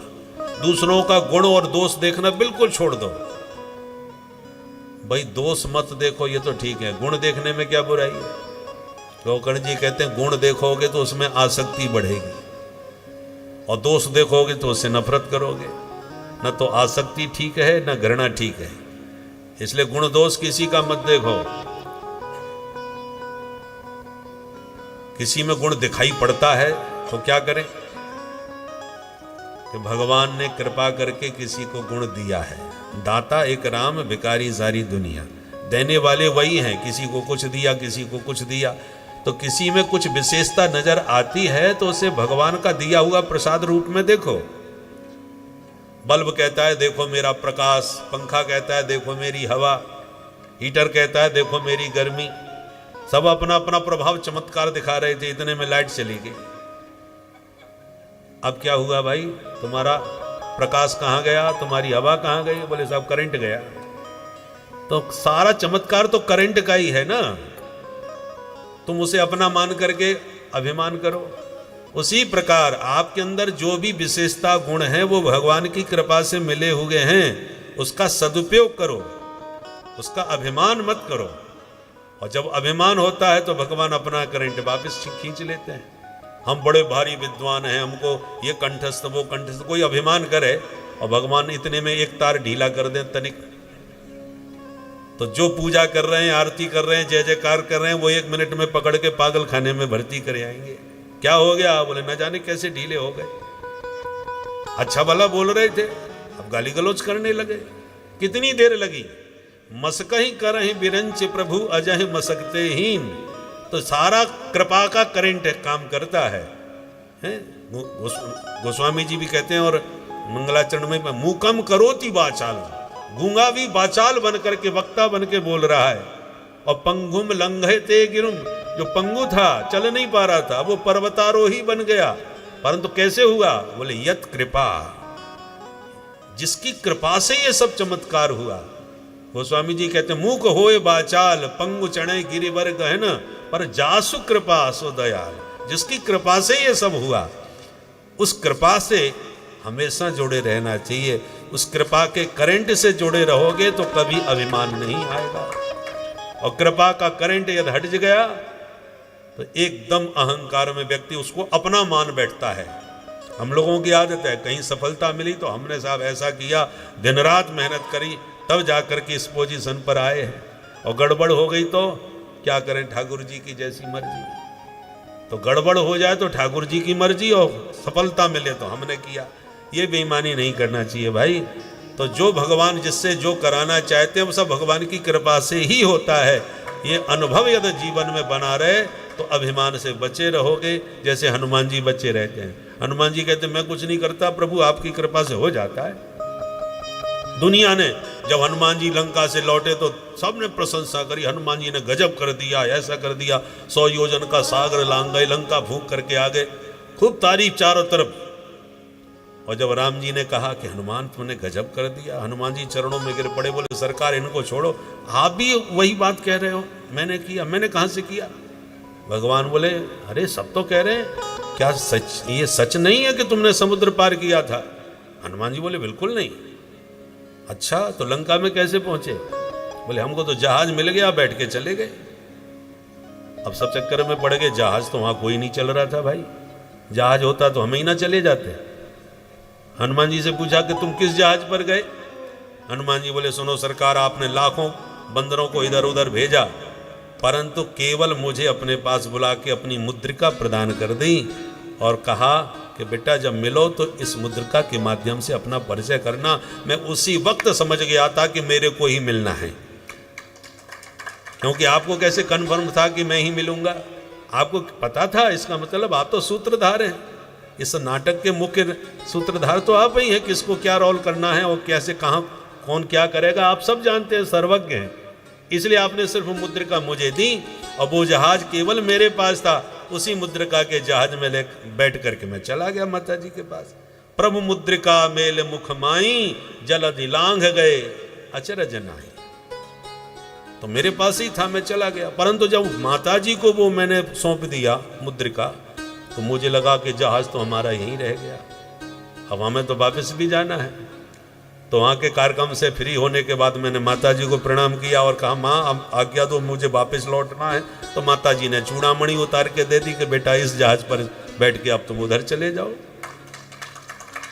दूसरों का गुण और दोष देखना बिल्कुल छोड़ दो। भाई दोष मत देखो ये तो ठीक है, गुण देखने में क्या बुराई है? गौकर्ण जी कहते हैं गुण देखोगे तो उसमें आसक्ति बढ़ेगी और दोष देखोगे तो उससे नफरत करोगे। न तो आसक्ति ठीक है न घृणा ठीक है। इसलिए गुण दोष किसी का मत देखो। किसी में गुण दिखाई पड़ता है तो क्या करें कि भगवान ने कृपा करके किसी को गुण दिया है। दाता एक राम, भिखारी सारी दुनिया। देने वाले वही हैं, किसी को कुछ दिया किसी को कुछ दिया। तो किसी में कुछ विशेषता नजर आती है तो उसे भगवान का दिया हुआ प्रसाद रूप में देखो। बल्ब कहता है देखो मेरा प्रकाश, पंखा कहता है देखो मेरी हवा, हीटर कहता है देखो मेरी गर्मी। सब अपना अपना प्रभाव चमत्कार दिखा रहे थे, इतने में लाइट चली गई। अब क्या हुआ भाई, तुम्हारा प्रकाश कहाँ गया, तुम्हारी हवा कहाँ गई? बोले साहब करंट गया। तो सारा चमत्कार तो करंट का ही है ना, तुम उसे अपना मान करके अभिमान करो। उसी प्रकार आपके अंदर जो भी विशेषता गुण है वो भगवान की कृपा से मिले हुए हैं, उसका सदुपयोग करो, उसका अभिमान मत करो। और जब अभिमान होता है तो भगवान अपना करंट वापस खींच लेते हैं। हम बड़े भारी विद्वान हैं, हमको ये कंठस्थ वो कंठस्थ, कोई अभिमान करे और भगवान इतने में एक तार ढीला कर दें तनिक, तो जो पूजा कर रहे हैं, आरती कर रहे हैं, जय जयकार कर रहे हैं, वो 1 मिनट में पकड़ के पागल खाने में भर्ती करे आएंगे। क्या हो गया? बोले न जाने कैसे ढीले हो गए। अच्छा भला बोल रहे थे, अब गाली गलौज करने लगे। कितनी देर लगी? मसकही करहि बिरंच प्रभु अजह मसकते हीन। तो सारा कृपा का करंट काम करता है, गोस्वामी जी भी कहते हैं और मंगलाचरण में, मूकम करोति वाचाल, गूंगा भी वाचाल बन करके वक्ता बन के बोल रहा है। और पंगुम लंघते गिरुम, जो पंगु था चल नहीं पा रहा था वो पर्वतारोही बन गया। परंतु कैसे हुआ? बोले यत कृपा, जिसकी कृपा से ये सब चमत्कार हुआ। गोस्वामी जी कहते हैं मूक होए बाचाल, पंगु चढ़े गिरिवर गहन, पर जासु कृपा सो दयाल। जिसकी कृपा से ये सब हुआ, उस कृपा से हमेशा जुड़े रहना चाहिए। उस कृपा के करंट से जुड़े रहोगे तो कभी अभिमान नहीं आएगा। और कृपा का करंट यदि हट गया तो एकदम अहंकार में व्यक्ति उसको अपना मान बैठता है। हम लोगों की आदत है, कहीं सफलता मिली तो हमने साहब ऐसा किया, दिन रात मेहनत करी, तब जाकर के इस पोजीशन पर आए हैं। और गड़बड़ हो गई तो क्या करें, ठाकुर जी की जैसी मर्जी। तो गड़बड़ हो जाए तो ठाकुर जी की मर्जी, और सफलता मिले तो हमने किया। ये बेईमानी नहीं करना चाहिए भाई। तो जो भगवान जिससे जो कराना चाहते हैं वो सब भगवान की कृपा से ही होता है। ये अनुभव यदि जीवन में बना रहे तो अभिमान से बचे रहोगे, जैसे हनुमान जी बचे रहते हैं। हनुमान जी कहते मैं कुछ नहीं करता प्रभु, आपकी कृपा से हो जाता है। दुनिया ने जब हनुमान जी लंका से लौटे तो सबने प्रशंसा करी, हनुमान जी ने गजब कर दिया, ऐसा कर दिया, 100 योजन का सागर लांग गए, लंका फूंक करके आ गए, खूब तारीफ चारों तरफ। और जब राम जी ने कहा कि हनुमान तुमने गजब कर दिया, हनुमान जी चरणों में गिर पड़े, बोले सरकार इनको छोड़ो, आप भी वही बात कह रहे हो, मैंने किया, मैंने कहाँ से किया? भगवान बोले अरे सब तो कह रहे हैं, क्या सच, ये सच नहीं है कि तुमने समुद्र पार किया था? हनुमान जी बोले बिल्कुल नहीं। अच्छा तो लंका में कैसे पहुंचे? बोले हमको तो जहाज मिल गया, बैठ के चले गए। अब सब चक्कर में पड़ गए, जहाज तो वहां कोई नहीं चल रहा था भाई, जहाज होता तो हम ही ना चले जाते। हनुमान जी से पूछा कि तुम किस जहाज पर गए? हनुमान जी बोले सुनो सरकार, आपने लाखों बंदरों को इधर उधर भेजा, परंतु केवल मुझे अपने पास बुला के अपनी मुद्रिका प्रदान कर दी और कहा कि बेटा जब मिलो तो इस मुद्रिका के माध्यम से अपना परिचय करना। मैं उसी वक्त समझ गया था कि मेरे को ही मिलना है, क्योंकि आपको कैसे कन्फर्म था कि मैं ही मिलूंगा? आपको पता था, इसका मतलब आप तो सूत्रधार हैं। इस नाटक के मुख्य सूत्रधार तो आप ही हैं, किसको क्या रोल करना है और कैसे कहाँ कौन क्या करेगा आप सब जानते हैं, सर्वज्ञ हैं। इसलिए आपने सिर्फ मुद्रिका मुझे दी और वो जहाज केवल मेरे पास था, उसी मुद्रिका के जहाज में ले बैठ करके मैं चला गया माता जी के पास। प्रभु मुद्रिका मेल मुख माई, जलधि लांघ गए अचरज नाहि। तो मेरे पास ही था, मैं चला गया। परंतु जब माता जी को वो मैंने सौंप दिया मुद्रिका, तो मुझे लगा कि जहाज तो हमारा यहीं रह गया, अब हमें तो वापस भी जाना है। तो वहाँ के कार्यक्रम से फ्री होने के बाद मैंने माता जी को प्रणाम किया और कहा माँ अब आज्ञा दो, मुझे वापस लौटना है। तो माता जी ने चूड़ामणि उतार के दे दी कि बेटा इस जहाज पर बैठ के अब तुम उधर चले जाओ।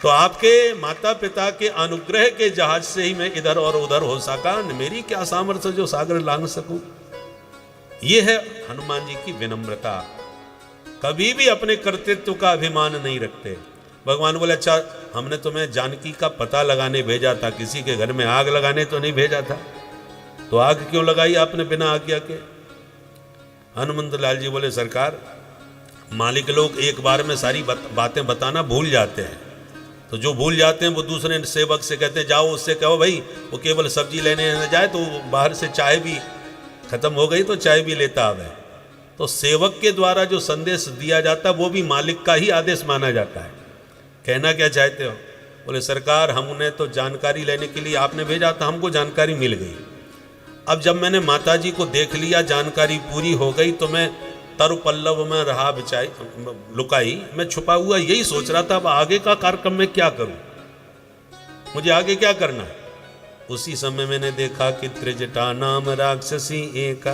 तो आपके माता पिता के अनुग्रह के जहाज से ही मैं इधर और उधर हो सका, मेरी क्या सामर्थ्य जो सागर लांघ सकूं। यह है हनुमान जी की विनम्रता। कभी भी अपने कर्तृत्व का अभिमान नहीं रखते। भगवान बोले अच्छा हमने तुम्हें जानकी का पता लगाने भेजा था, किसी के घर में आग लगाने तो नहीं भेजा था, तो आग क्यों लगाई आपने बिना आज्ञा के। हनुमंत लाल जी बोले सरकार मालिक लोग एक बार में सारी बातें बताना भूल जाते हैं, तो जो भूल जाते हैं वो दूसरे सेवक से कहते हैं जाओ उससे कहो भाई वो केवल सब्जी लेने न जाए तो बाहर से चाय भी खत्म हो गई तो चाय भी लेता आवे। तो सेवक के द्वारा जो संदेश दिया जाता है वो भी मालिक का ही आदेश माना जाता है। कहना क्या चाहते हो। बोले सरकार हमने तो जानकारी लेने के लिए आपने भेजा था, हमको जानकारी मिल गई। अब जब मैंने माता जी को देख लिया जानकारी पूरी हो गई तो मैं तरु पल्लव में रहा बिचाई लुकाई, मैं छुपा हुआ यही सोच रहा था अब आगे का कार्यक्रम में क्या करूं, मुझे आगे क्या करना है। उसी समय मैंने देखा कि त्रिजटा नाम राक्षसी एका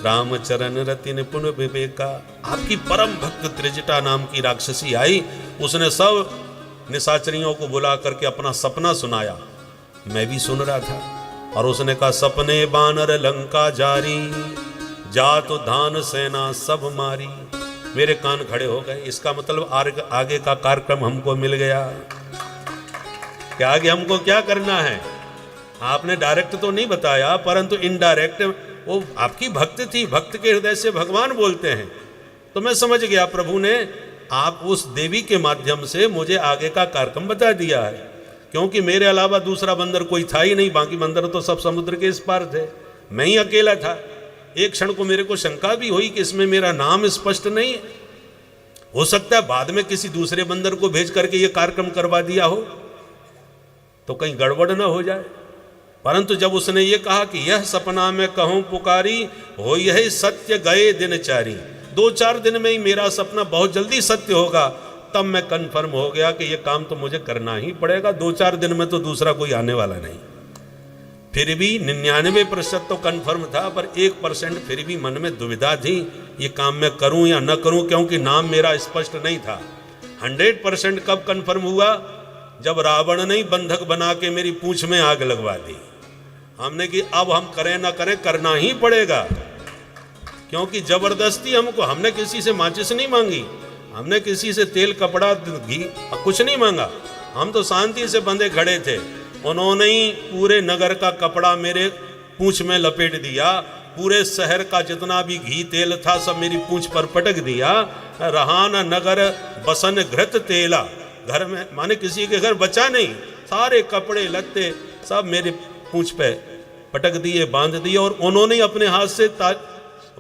रामचरण रति निपुण विवेका। आपकी परम भक्त त्रिजटा नाम की राक्षसी आई, उसने सब निशाचरियों को बुला करके अपना सपना सुनाया। मैं भी सुन रहा था और उसने कहा सपने बानर लंका जारी जात धान सेना सब मारी। मेरे कान खड़े हो गए। इसका मतलब आगे का कार्यक्रम हमको मिल गया कि आगे हमको क्या करना है। आपने डायरेक्ट तो नहीं बताया परंतु इनडायरेक्ट वो आपकी भक्त थी, भक्त के हृदय से भगवान बोलते हैं। तो मैं समझ गया प्रभु ने आप उस देवी के माध्यम से मुझे आगे का कार्यक्रम बता दिया है, क्योंकि मेरे अलावा दूसरा बंदर कोई था ही नहीं, बाकी बंदर तो सब समुद्र के इस पार थे, मैं ही अकेला था। एक क्षण को मेरे को शंका भी हुई कि इसमें मेरा नाम स्पष्ट नहीं है, हो सकता है बाद में किसी दूसरे बंदर को भेज करके ये कार्यक्रम करवा दिया हो तो कहीं गड़बड़ ना हो जाए। परंतु जब उसने ये कहा कि यह सपना में कहूं पुकारी हो यह सत्य गए दिन चारी, 2-4 दिन में ही मेरा सपना बहुत जल्दी सत्य होगा, तब मैं कन्फर्म हो गया कि यह काम तो मुझे करना ही पड़ेगा। 2-4 दिन में तो दूसरा कोई आने वाला नहीं। फिर भी 99% तो कन्फर्म था, पर 1% फिर भी मन में दुविधा थी ये काम मैं करूं या न करूं, क्योंकि नाम मेरा स्पष्ट नहीं था। 100% कब कन्फर्म हुआ, जब रावण ने बंधक बना के मेरी पूंछ में आग लगवा दी। हमने कि अब हम करें ना करें करना ही पड़ेगा, क्योंकि जबरदस्ती हमने किसी से माचिस नहीं मांगी, हमने किसी से तेल कपड़ा घी कुछ नहीं मांगा, हम तो शांति से बंधे खड़े थे। उन्होंने ही पूरे नगर का कपड़ा मेरे पूंछ में लपेट दिया, पूरे शहर का जितना भी घी तेल था सब मेरी पूंछ पर पटक दिया। रहा न नगर बसन घृत तेला, घर में माने किसी के घर बचा नहीं, सारे कपड़े लत्ते सब मेरे पूंछ पे पटक दिए, बांध दिए, और उन्होंने अपने हाथ से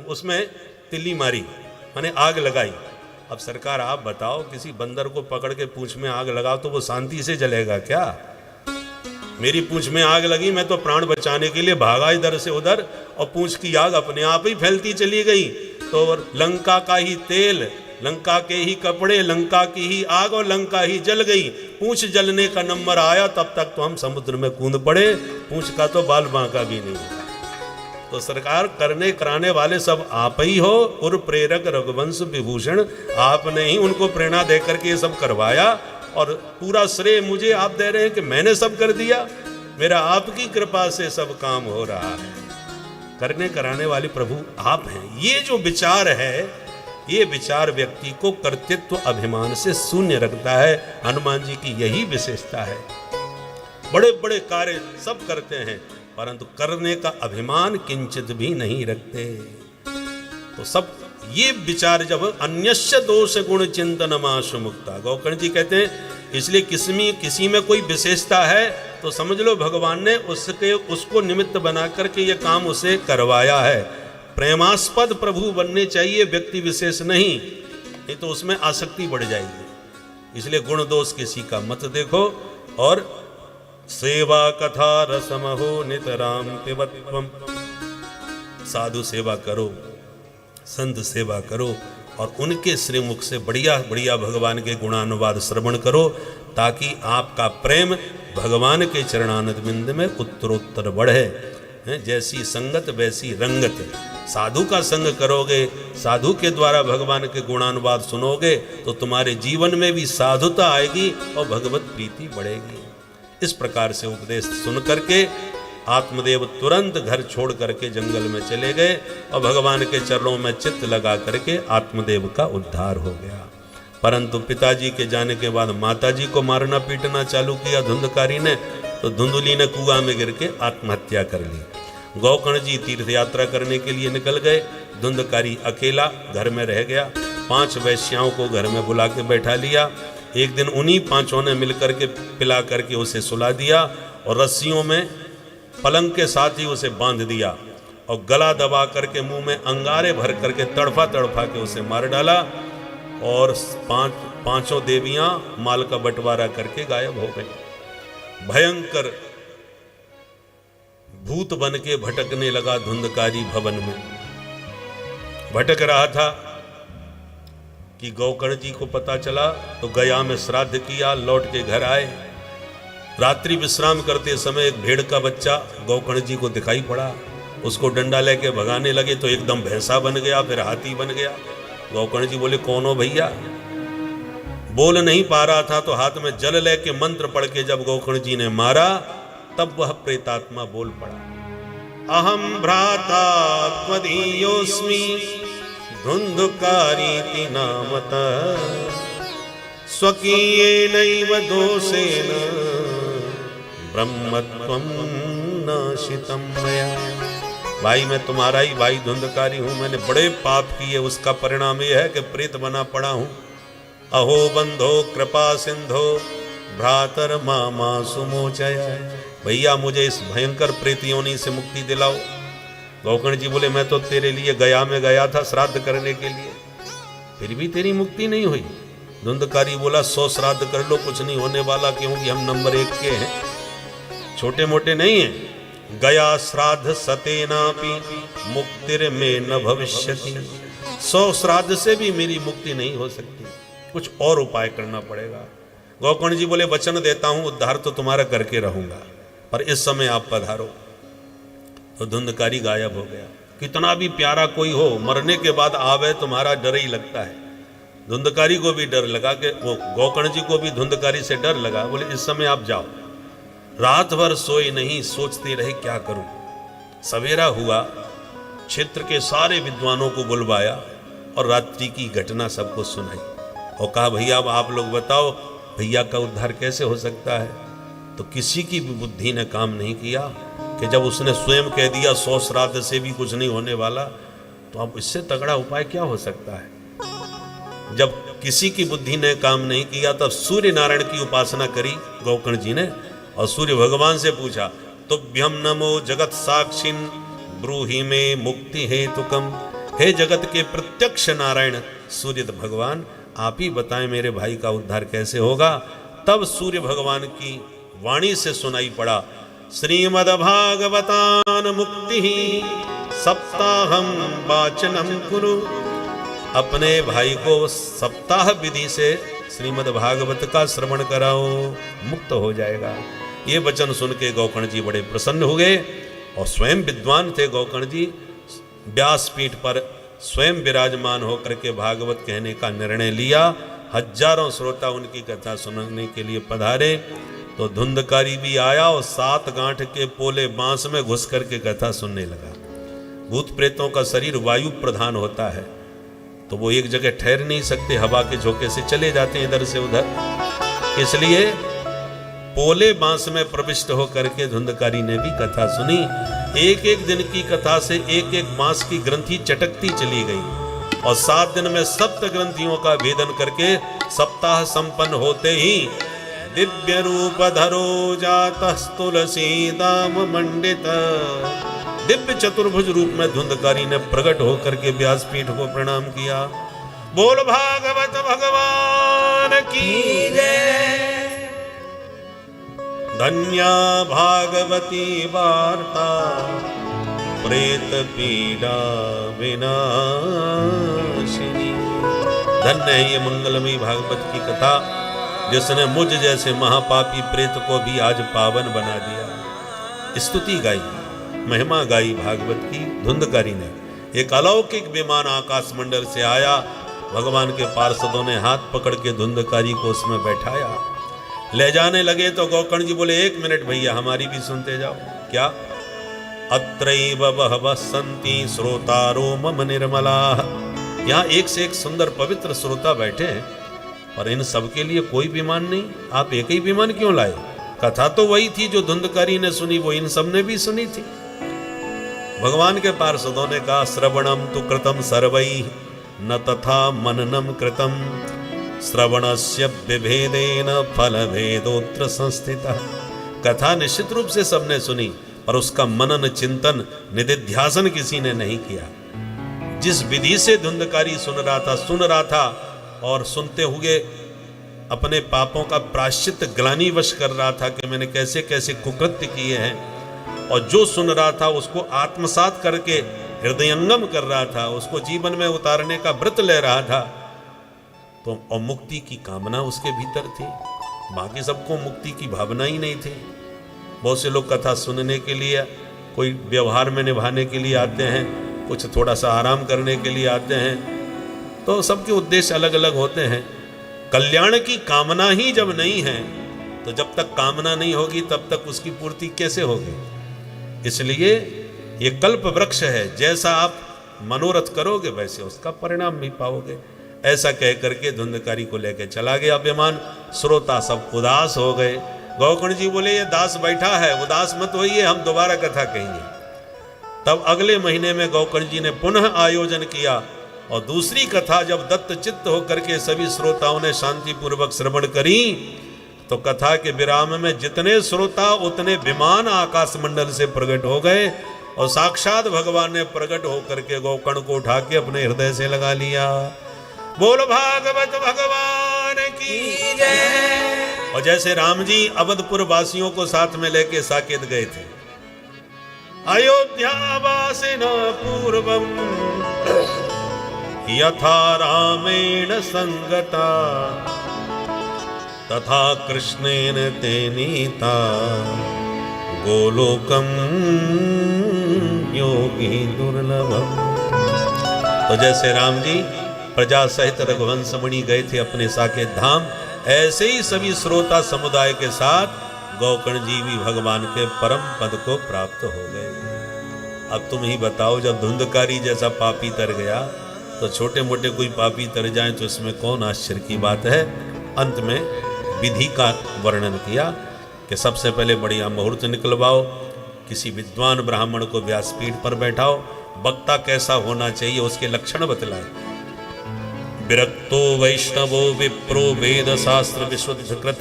उसमें तिल्ली मारी, माने आग लगाई। अब सरकार आप बताओ किसी बंदर को पकड़ के पूंछ में आग लगाओ तो वो शांति से जलेगा क्या। मेरी पूंछ में आग लगी, मैं तो प्राण बचाने के लिए भागा इधर से उधर, और पूंछ की आग अपने आप ही फैलती चली गई। तो लंका का ही तेल, लंका के ही कपड़े, लंका की ही आग और लंका ही जल गई। पूंछ जलने का नंबर आया तब तक तो हम समुद्र में कूद पड़े, पूंछ का तो बाल बांका भी नहीं हुआ। तो सरकार करने कराने वाले सब आप ही हो, और प्रेरक रघुवंश विभूषण आपने ही उनको प्रेरणा देकर के ये सब करवाया, और पूरा श्रेय मुझे आप दे रहे हैं कि मैंने सब कर दिया। मेरा आपकी कृपा से सब काम हो रहा है। करने कराने वाले प्रभु आप हैं। ये जो विचार है, ये विचार व्यक्ति को कर्तृत्व अभिमान से शून्य रखता है। हनुमान जी की यही विशेषता है। बड़े बड़े कार्य सब करते हैं परंतु करने का अभिमान किंचित भी नहीं रखते। तो सब ये विचार जब अन्यस्य दोष गुण चिंतनमाशु मुक्ता, गौकर्ण जी कहते हैं इसलिए किसी में कोई विशेषता है तो समझ लो भगवान ने उसको निमित्त बना करके ये काम उसे करवाया है। प्रेमास्पद प्रभु बनने चाहिए, व्यक्ति विशेष नहीं तो उसमें आसक्ति बढ़ जाएगी। इसलिए गुण दोष किसी का मत देखो। और सेवा कथा रसमहो नितराम पिबत्वम, साधु सेवा करो, संत सेवा करो, और उनके श्रीमुख से बढ़िया बढ़िया भगवान के गुणानुवाद श्रवण करो, ताकि आपका प्रेम भगवान के चरणानंद बिंद में उत्तरोत्तर बढ़े। जैसी संगत वैसी रंगत। साधु का संग करोगे, साधु के द्वारा भगवान के गुणानुवाद सुनोगे तो तुम्हारे जीवन में भी साधुता आएगी और भगवत प्रीति बढ़ेगी। इस प्रकार से उपदेश सुन करके आत्मदेव तुरंत घर छोड़ करके जंगल में चले गए और भगवान के चरणों में चित्त लगा करके आत्मदेव का उद्धार हो गया। परंतु पिताजी के जाने के बाद माताजी को मारना पीटना चालू किया धुंधकारी ने, तो धुंधुली ने कुआं में गिर के आत्महत्या कर ली। गोकर्ण जी तीर्थ यात्रा करने के लिए निकल गए, धुंधकारी अकेला घर में रह गया। 5 वैश्याओं को घर में बुला के बैठा लिया। एक दिन उन्हीं 5 ने मिलकर के पिला करके उसे सुला दिया और रस्सियों में पलंग के साथ ही उसे बांध दिया और गला दबा करके मुंह में अंगारे भर करके तड़फा तड़फा के उसे मार डाला और 5 देवियां माल का बंटवारा करके गायब हो गई। भयंकर भूत बन के भटकने लगा धुंधकारी भवन में। भटक रहा था कि गोकर्ण जी को पता चला तो गया में श्राद्ध किया, लौट के घर आए। रात्रि विश्राम करते समय एक भेड़ का बच्चा गोकर्ण जी को दिखाई पड़ा। उसको डंडा लेके भगाने लगे तो एकदम भैंसा बन गया, फिर हाथी बन गया। गोकर्ण जी बोले कौन हो भैया? बोल नहीं पा रहा था तो हाथ में जल लेके मंत्र पढ़ के जब गोकर्ण जी ने मारा तब वह प्रेतात्मा बोल पड़ा, अहम भ्राता त्वदीयोस्मि धुंधकारीति नामतः स्वकीयेनैव दोषेन ब्रह्मत्वं नाशितं मया। भाई मैं तुम्हारा ही भाई धुंधकारी हूं, मैंने बड़े पाप किए, उसका परिणाम यह है कि प्रेत बना पड़ा हूं। अहो बंधो कृपा सिंधो भ्रातर मामा सुमोचय। भैया मुझे इस भयंकर प्रेत योनि से मुक्ति दिलाओ। गोकर्ण जी बोले मैं तो तेरे लिए गया में गया था श्राद्ध करने के लिए, फिर भी तेरी मुक्ति नहीं हुई। धुंधकारी बोला 100 श्राद्ध कर लो, कुछ नहीं होने वाला, क्योंकि हम नंबर 1 के हैं, छोटे मोटे नहीं हैं। गया श्राद्ध सतेनापि मुक्तिर में न भविष्यति। 100 श्राद्ध से भी मेरी मुक्ति नहीं हो सकती, कुछ और उपाय करना पड़ेगा। गोकर्ण जी बोले वचन देता हूं उद्धार तो तुम्हारा करके रहूंगा, पर इस समय आप पधारो। तो धुंधकारी गायब हो गया। कितना भी प्यारा कोई हो, मरने के बाद आवे तुम्हारा डर ही लगता है। धुंधकारी को भी डर लगा कि वो गोकर्ण जी को भी धुंधकारी से डर लगा। बोले इस समय आप जाओ। रात भर सोए नहीं, सोचते रहे क्या करूं। सवेरा हुआ, क्षेत्र के सारे विद्वानों को बुलवाया और रात्रि की घटना सबको सुनाई और कहा भैया अब आप लोग बताओ भैया का उद्धार कैसे हो सकता है। तो किसी की भी बुद्धि ने काम नहीं किया कि जब उसने स्वयं कह दिया 100 श्राद्ध से भी कुछ नहीं होने वाला, तो अब इससे तगड़ा उपाय क्या हो सकता है। जब किसी की बुद्धि ने काम नहीं किया तब सूर्य नारायण की उपासना करी गोकर्ण जी ने और सूर्य भगवान से पूछा, तुभ्यम नमो जगत साक्षिन ब्रूहि में मुक्ति हेतुकम। हे जगत के प्रत्यक्ष नारायण सूर्य भगवान आप ही बताएं मेरे भाई का उद्धार कैसे होगा। तब सूर्य भगवान की वाणी से सुनाई पड़ा, श्रीमद्भागवतान मुक्ति सप्ताहम वाचनम कुरु। अपने भाई को सप्ताह विधि से श्रीमद् भागवत का श्रवण कराओ, मुक्त हो जाएगा। ये वचन सुन के गोकर्ण जी बड़े प्रसन्न हो गए और स्वयं विद्वान थे गोकर्ण जी। व्यासपीठ पर स्वयं विराजमान होकर के भागवत कहने का निर्णय लिया। हजारों श्रोता उनकी कथा सुनने के लिए पधारे। तो धुंधकारी भी आया और 7 गांठ के पोले बांस में घुस करके कथा सुनने लगा। भूत प्रेतों का शरीर वायु प्रधान होता है, तो वो एक जगह ठहर नहीं सकते, हवा के झोंके से चले जाते हैं इधर से उधर। इसलिए पोले बांस में प्रविष्ट होकर के धुंधकारी ने भी कथा सुनी। एक एक दिन की कथा से एक एक बांस की ग्रंथि चटकती चली गई और 7 दिन में 7 ग्रंथियों का भेदन करके सप्ताह संपन्न होते ही दिव्य रूप धरो जातः तुलसीदाम मंडित। दिव्य चतुर्भुज रूप में धुंधकारी ने प्रकट होकर के व्यासपीठ को प्रणाम किया। बोल भागवत भगवान की जय। धन्या भागवती वार्ता प्रेत पीड़ा विनाशिनी। धन्य है ये मंगलमयी भागवत की कथा जिसने मुझ जैसे महापापी प्रेत को भी आज पावन बना दिया। स्तुति गाई, महिमा गाई भागवत की धुंधकारी ने। एक अलौकिक विमान आकाश मंडल से आया। भगवान के पार्षदों ने हाथ पकड़ के धुंधकारी को उसमें बैठाया, ले जाने लगे तो गोकर्ण जी बोले 1 मिनट भैया, हमारी भी सुनते जाओ। क्या? अत्रैव बहवः सन्ति श्रोतारो मम निर्मलाः। यहाँ एक से एक सुंदर पवित्र श्रोता बैठे हैं, और इन सबके लिए कोई विमान नहीं। आप एक ही विमान क्यों लाए? कथा तो वही थी जो धुंधकारी ने सुनी, वो इन सब ने भी सुनी थी। भगवान के पार्षदों ने कहा, श्रवणम तु कृतम सर्वैः न तथा मननम कृतम श्रवणस्य विभेदेन फलभेदोत्र संस्थितः। कथा निश्चित रूप से सबने सुनी, पर उसका मनन चिंतन निधिध्यासन किसी ने नहीं किया। जिस विधि से धुंधकारी सुन रहा था और सुनते हुए अपने पापों का प्रायश्चित ग्लानिवश कर रहा था कि मैंने कैसे कैसे कुकृत्य किए हैं, और जो सुन रहा था उसको आत्मसात करके हृदयंगम कर रहा था, उसको जीवन में उतारने का व्रत ले रहा था, तो और मुक्ति की कामना उसके भीतर थी। बाकी सबको मुक्ति की भावना ही नहीं थी। बहुत से लोग कथा सुनने के लिए, कोई व्यवहार में निभाने के लिए आते हैं, कुछ थोड़ा सा आराम करने के लिए आते हैं, तो सबके उद्देश्य अलग अलग होते हैं। कल्याण की कामना ही जब नहीं है, तो जब तक कामना नहीं होगी तब तक उसकी पूर्ति कैसे होगी? इसलिए ये कल्प वृक्ष है, जैसा आप मनोरथ करोगे वैसे उसका परिणाम भी पाओगे। ऐसा कह करके धुंधकारी को लेकर चला गया विमान। श्रोता सब उदास हो गए। गोकर्ण जी बोले, ये दास बैठा है, उदास मत होइए, हम दोबारा कथा कहेंगे। तब अगले महीने में गोकर्ण जी ने पुनः आयोजन किया, और दूसरी कथा जब दत्त चित्त होकर के सभी श्रोताओं ने शांतिपूर्वक श्रवण करी, तो कथा के विराम में जितने श्रोता उतने विमान आकाश मंडल से प्रकट हो गए, और साक्षात भगवान ने प्रकट होकर के गोकर्ण को उठा के अपने हृदय से लगा लिया। बोल भागवत भगवान की जय। और जैसे राम जी अवधपुर वासियों को साथ में लेके साकेत गए थे, अयोध्या वासिना पूर्वम यथा रामेण संगता तथा कृष्णेन ते नीता गोलोकम योगी दुर्लभम। तो जैसे राम जी प्रजा सहित रघुवंश मुनि गए थे अपने साकेत धाम, ऐसे ही सभी श्रोता समुदाय के साथ गोकर्ण जी भी भगवान के परम पद को प्राप्त हो गए। अब तुम ही बताओ, जब धुंधकारी जैसा पापी तर गया, तो छोटे मोटे कोई पापी तर जाए तो इसमें कौन आश्चर्य की बात है। अंत में विधि का वर्णन किया कि सबसे पहले बढ़िया मुहूर्त निकलवाओ, किसी विद्वान ब्राह्मण को व्यासपीठ पर बैठाओ, वक्ता कैसा होना चाहिए उसके लक्षण बतलाए। विरक्तो वैष्णवो विप्रो वेद शास्त्र विशुद्धकृत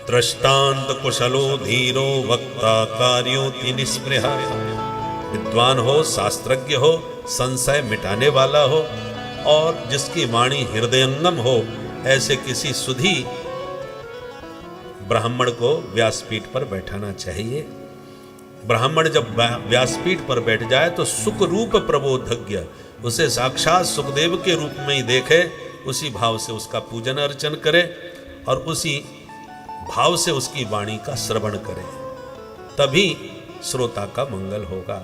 दृष्टांत कुशलो धीरो वक्ता कार्योति निस्पृह। विद्वान हो, शास्त्रज्ञ हो, संशय मिटाने वाला हो, और जिसकी वाणी हृदयंगम हो, ऐसे किसी सुधी ब्राह्मण को व्यासपीठ पर बैठाना चाहिए। ब्राह्मण जब व्यासपीठ पर बैठ जाए तो सुख रूप प्रबोधज्ञ उसे साक्षात सुखदेव के रूप में ही देखे, उसी भाव से उसका पूजन अर्चन करे, और उसी भाव से उसकी वाणी का श्रवण करे, तभी श्रोता का मंगल होगा।